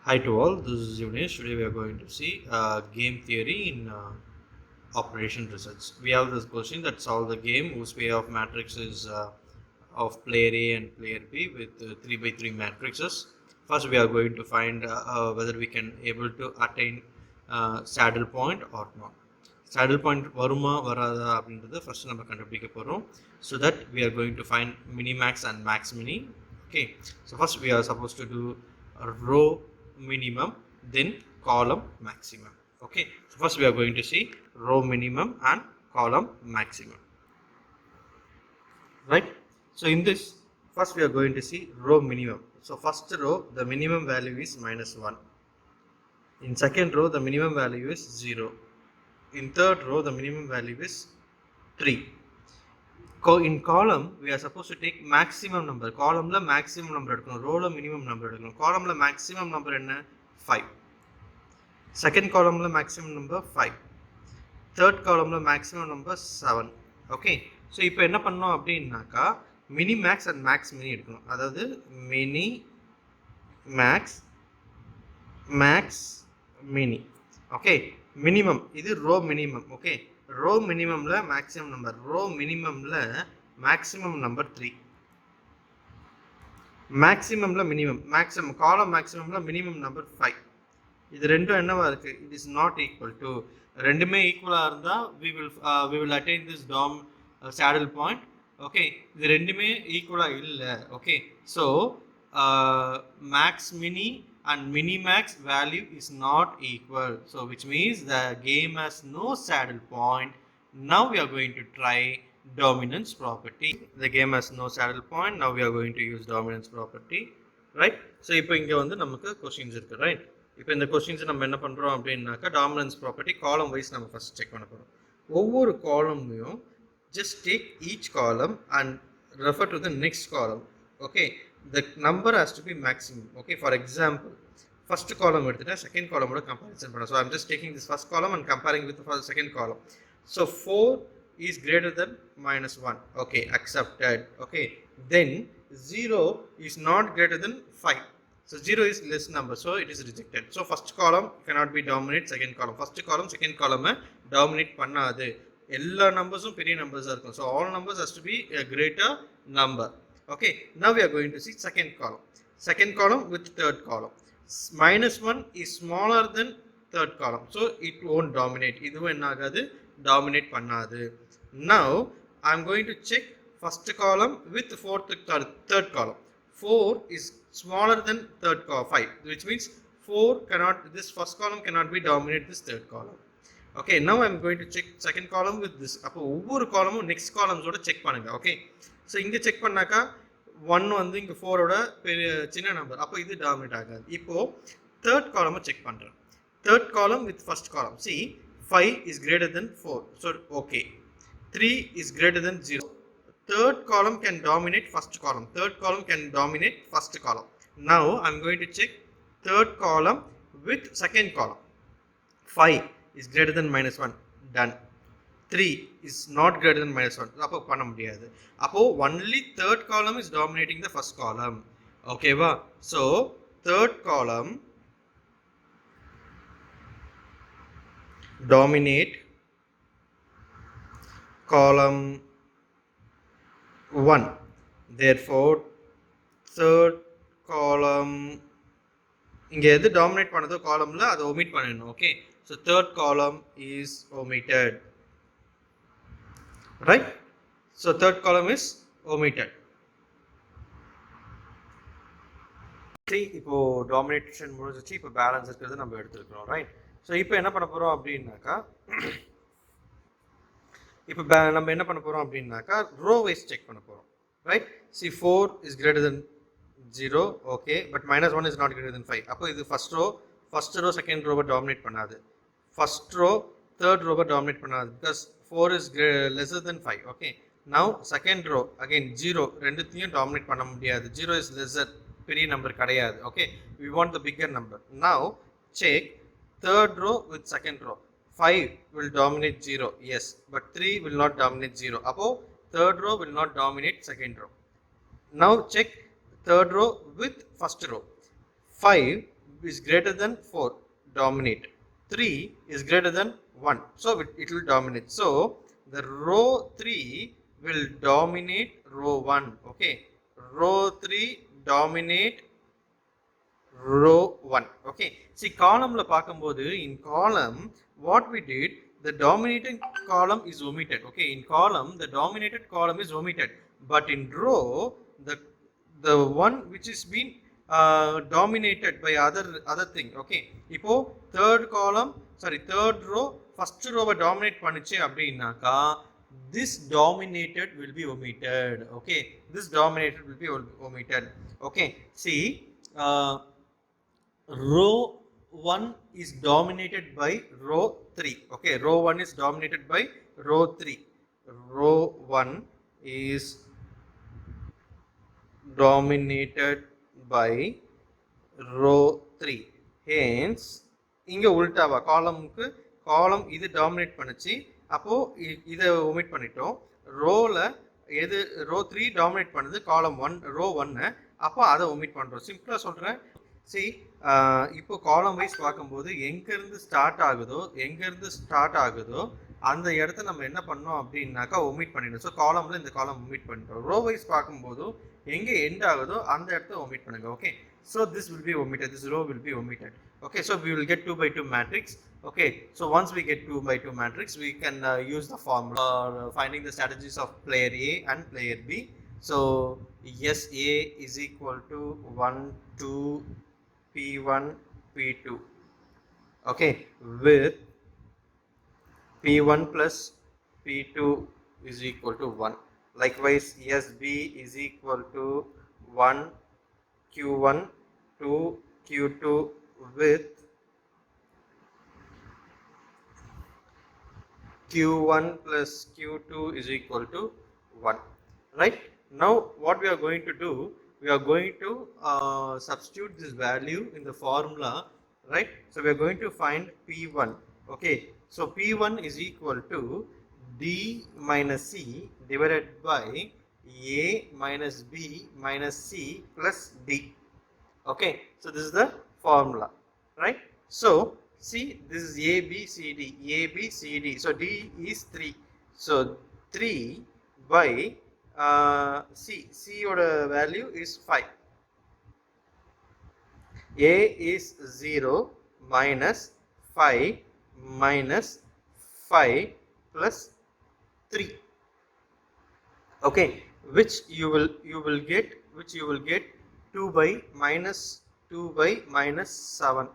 Hi to all, this is Yunesh. Today we are going to see game theory in operation results. We have this question that solve the game whose pair of matrix is of player A and player B with 3 by 3 matrices. First we are going to find whether we can able to attain saddle point or not. Saddle point வருமா வராதா அப்படின்றத first நம்ம கண்டுபிடிக்க போகிறோம். So that we are going to find minimax and max mini. Okay, so first we are supposed to do a row minimum, then column maximum. Okay, so first we are going to see row minimum and column maximum, right? So in this, first we are going to see row minimum. So first row, the minimum value is -1. In second row, the minimum value is 0. In third row, the minimum value is 3. In column, we are supposed to take maximum number. Column la maximum number எடுக்கணும், row la minimum number எடுக்கணும். Column la maximum number என்ன? 5. Second column la maximum number 5. Third column la maximum number 7. Okay, so இப்போ என்ன பண்ணோம் அப்படின்னாக்கா mini max and max mini எடுக்கணும். அதாவது mini max max mini. Okay, minimum இது row minimum. Okay, row minimum la maximum number, row minimum la maximum number 3, maximum la minimum, maximum column maximum la minimum number 5. இது ரெண்டும் என்னவா இருக்கு? It is not equal to, ரெண்டுமே ஈக்குவலா இருந்தா we will attain this saddle point. Okay, இது ரெண்டுமே ஈக்குவலா இல்ல. Okay, so max mini and minimax value is not equal, so which means the game has no saddle point. Now we are going to try dominance property. The game has no saddle point. Now we are going to use dominance property, right? So இப்போ இங்க வந்து நமக்கு questions இருக்கு, right? இப்போ இந்த questions நம்ம என்ன பண்றோம் அப்படினாக்கா dominance property column wise நம்ம ஃபர்ஸ்ட் செக் பண்ண போறோம். ஒவ்வொரு காலம்லயும் just take each column and refer to the next column. Okay, the number has to be maximum. Okay, for example, first column எடுத்துட்டா second column ஓட comparison பண்ணலாம். So I'm just taking this first column and comparing with the second column. So 4 is greater than -1. Okay, accepted. Okay, then 0 is not greater than 5. So 0 is less number, so it is rejected. So first column cannot be dominate second column. First column second column dominate பண்ணாது. எல்லா நம்பர்ஸும் பெரிய நம்பர்ஸா இருக்கும். So all numbers has to be a greater number. Okay, now we are going to see second column. Second column with third column. -1 is smaller than third column, so it won't dominate. இதுவும் என்ன ஆகாது? Dominate பண்ணாது. Now I am going to check first column with third column. 4 is smaller than third column 5, which means 4 cannot, this first column cannot be dominate this third column. Okay, now I am going to check second column with this. அப்போ ஒவ்வொரு காலமும் next columns ஓட check பண்ணுங்க. Okay, so இங்க check பண்ணாக்கா 1 வந்து இங்க 4 ஓட பெரிய சின்ன நம்பர், அப்போ இது டாமினேட் ஆகாது. இப்போ third column செக் பண்றேன். Third column with first column. See, 5 is greater than 4, so okay. 3 is greater than 0. Third column can dominate first column. Third column can dominate first column. Now I am going to check third column with second column. 5 is greater than -1. Done. 3 is not greater than -1. அப்போ பண்ண முடியாது. அப்போ only third column is dominating the first column. Okay வா? So third column dominate column 1. Therefore third column, இங்க எது dominate பண்ணதோ columnல அதை omit பண்ணிடணும். Okay, so third column is omitted, right? So third column is omitted. இப்போ domination முடிஞ்சிச்சு, இப்போ balance இருக்கிறது நம்ம எடுத்துக்கிறோம், right? So இப்போ என்ன பண்ண போறோம் அப்படின்னாக்கா இப்போ நம்ம என்ன பண்ண போறோம் அப்படின்னாக்கா row wise செக் பண்ண போறோம், right? See, 4 is greater than 0. Okay, but -1 is not greater than 5. அப்போ இது first row second row dominate பண்ணாது. First row third row dominate பண்ணாது because 4 is lesser than 5. Okay, now second row again 0, ரெண்டுத்தையும் dominate பண்ண முடியாது. 0 is lesser, பெரிய number கிடையாது. Okay, we want the bigger number. Now check third row with second row. 5 will dominate 0, yes, but 3 will not dominate 0. அப்போ third row will not dominate second row. Now check third row with first row. 5 is greater than 4, dominate. 3 is greater than 1, so it will dominate. So the row 3 will dominate row 1. Okay, row 3 dominate row 1. Okay, see column la paakumbodhu, in column what we did, the dominating column is omitted. Okay, in column the dominated column is omitted, but in row the one which is been dominated by other thing. Okay, ipo third row first row dominate paniche அப்படினாக்கா this dominated will be omitted. Okay, this dominated will be omitted. Okay, see row 1 is dominated by row 3. Okay, row 1 is dominated by row 3. Row 1 is dominated by row 3. Hence இங்க உல்டாவா காலம்க்கு காலம் இது dominate பண்ணுச்சு, அப்போ இதை omit பண்ணிட்டோம். ரோல எது row 3 dominate பண்ணுது காலம் 1 ரோ 1, அப்போ அதை ஒமிட் பண்றோம். சிம்பிளா சொல்றேன். see இப்போ காலம் வைஸ் பார்க்கும்போது எங்கேருந்து ஸ்டார்ட் ஆகுதோ அந்த இடத்த நம்ம என்ன பண்ணோம் அப்படின்னாக்கா ஒமிட் பண்ணிடணும். ஸோ காலமில் இந்த காலம் ஒமிட் பண்ணிட்டோம். ரோ வைஸ் பார்க்கும்போது எங்கே எண்ட் ஆகுதோ அந்த இடத்த ஒமிட் பண்ணுங்க. Okay, so this will be omitted, this row will be omitted. Okay, so we will get 2 by 2 matrix. Okay, so once we get 2 by 2 matrix, we can use the formula for finding the strategies of player A and player B. So yes, A is equal to 1 2 P1 P2. Okay, with P1 plus P2 is equal to 1. Likewise, yes, B is equal to 1 Q1 2 Q2 with Q1 plus Q2 is equal to 1. Right? Now what we are going to do, we are going to substitute this value in the formula. Right? So we are going to find P1. Okay, so P1 is equal to D minus C divided by A minus B minus C plus D. Okay, so this is the formula, right? So see, this is A B C D, A B C D. So D is 3. So 3 by C oda value is 5. A is 0 minus 5 minus 5 plus 3. Okay, which you will get 2 by minus 2 by minus 7.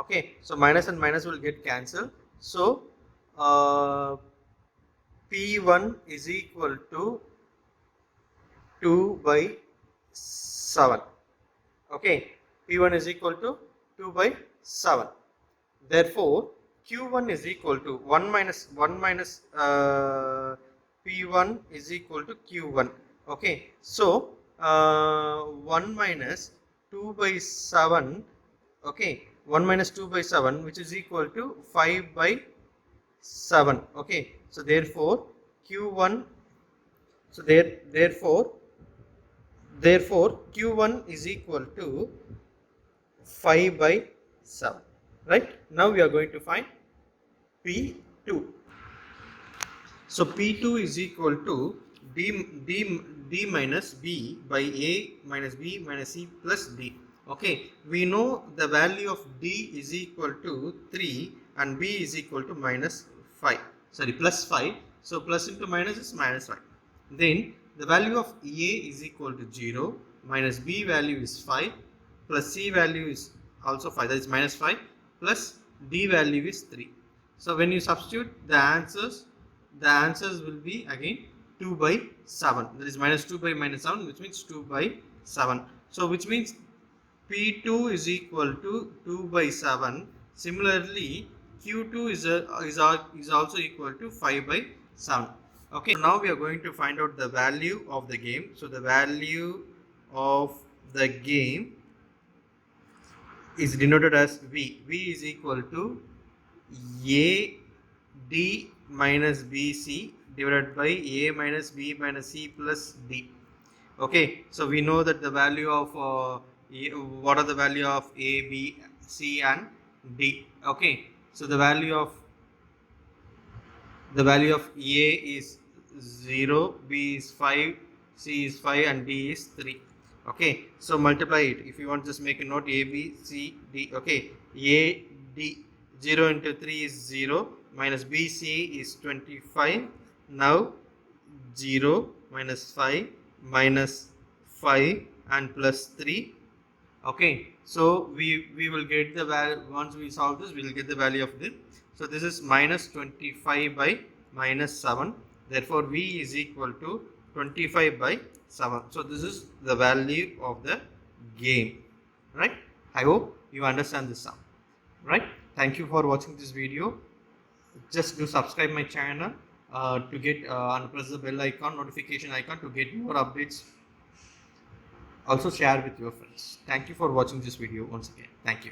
Okay, so minus and minus will get cancelled. So P1 is equal to 2 by 7. Okay, P1 is equal to 2 by 7. Therefore Q1 is equal to 1 minus P1 is equal to Q1. Okay, so 1 minus 2 by 7. Okay, 1 minus 2 by 7, which is equal to 5 by 7. Okay, so therefore Q1, so therefore Q1 is equal to 5 by 7. Right? Now we are going to find P2. So P2 is equal to D minus B by A minus B minus C plus D. Okay, we know the value of D is equal to 3 and B is equal to minus 5. Sorry, plus 5. So plus into minus is minus 5. Then the value of A is equal to 0, minus B value is 5, plus C value is also 5, that is minus 5, plus D value is 3. So when you substitute the answers will be again 2 by 7. That is minus 2 by minus 7, which means 2 by 7. So which means P2 is equal to 2 by 7. Similarly, Q2 is also equal to 5 by 7. Okay, so now we are going to find out the value of the game. So the value of the game is denoted as V. V is equal to AD minus BC divided by A minus B minus C plus D. Okay, so we know that the value of what are the value of A, B C and D. Okay, so the value of A is 0, B is 5, C is 5 and D is 3. Okay, so multiply it. If you want, just make a note: A, B, C, D. Okay, A, D, 0 into 3 is 0, minus B, C is 25. Now 0 minus 5 minus 5 and plus 3. Okay, so we will get the value. Once we solve this, we will get the value of this. So this is minus 25 by minus 7. Therefore V is equal to 25 by 7. So this is the value of the game, right? I hope you understand this sum, right? Thank you for watching this video. Just do subscribe my channel to get and press the bell icon, notification icon, to get more updates. Also share with your friends. Thank you for watching this video once again. Thank you.